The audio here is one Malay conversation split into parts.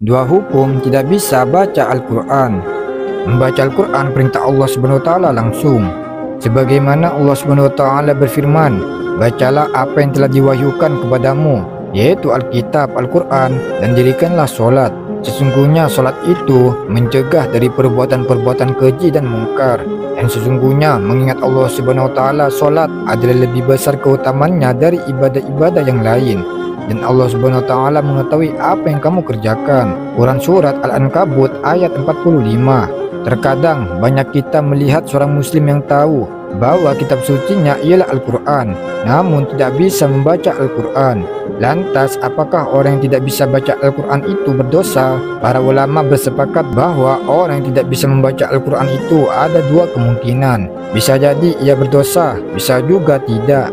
Dua hukum tidak bisa baca Al-Quran. Membaca Al-Quran perintah Allah Subhanahu wa taala langsung. Sebagaimana Allah Subhanahu wa taala berfirman, "Bacalah apa yang telah diwahyukan kepadamu, yaitu Alkitab, Al-Quran, dan dirikanlah solat. Sesungguhnya solat itu mencegah dari perbuatan-perbuatan keji dan mungkar. Dan sesungguhnya mengingat Allah Subhanahu wa taala, solat adalah lebih besar keutamaannya dari ibadah-ibadah yang lain. Dan Allah Subhanahu wa taala mengetahui apa yang kamu kerjakan." Quran Surat Al-Ankabut ayat 45. Terkadang banyak kita melihat seorang muslim yang tahu bahwa kitab sucinya ialah Al-Quran, namun tidak bisa membaca Al-Quran. Lantas apakah orang yang tidak bisa baca Al-Quran itu berdosa? Para ulama bersepakat bahwa orang yang tidak bisa membaca Al-Quran itu ada dua kemungkinan. Bisa jadi ia berdosa, bisa juga tidak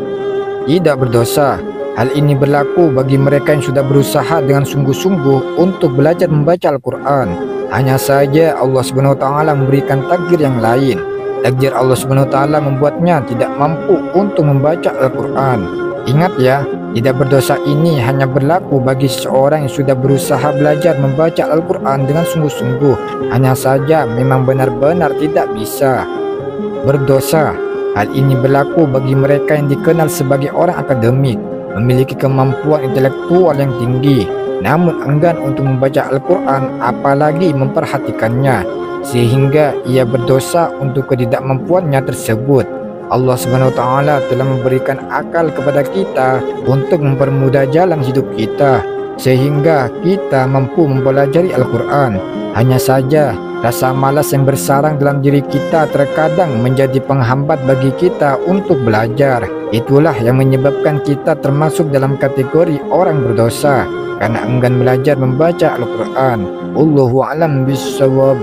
berdosa. Hal ini berlaku bagi mereka yang sudah berusaha dengan sungguh-sungguh untuk belajar membaca Al-Quran. Hanya saja Allah Subhanahu wa taala memberikan takdir yang lain. Takdir Allah Subhanahu wa taala membuatnya tidak mampu untuk membaca Al-Quran. Ingat ya, tidak berdosa ini hanya berlaku bagi seseorang yang sudah berusaha belajar membaca Al-Quran dengan sungguh-sungguh. Hanya saja memang benar-benar tidak bisa berdosa. Hal ini berlaku bagi mereka yang dikenal sebagai orang akademik, memiliki kemampuan intelektual yang tinggi, namun enggan untuk membaca Al-Quran apalagi memperhatikannya, sehingga ia berdosa untuk ketidakmampuannya tersebut. Allah Subhanahu wa taala telah memberikan akal kepada kita untuk mempermudah jalan hidup kita, sehingga kita mampu mempelajari Al-Quran. Hanya saja rasa malas yang bersarang dalam diri kita terkadang menjadi penghambat bagi kita untuk belajar. Itulah yang menyebabkan kita termasuk dalam kategori orang berdosa karena enggan belajar membaca Al-Quran. Wallahu a'lam bishawab.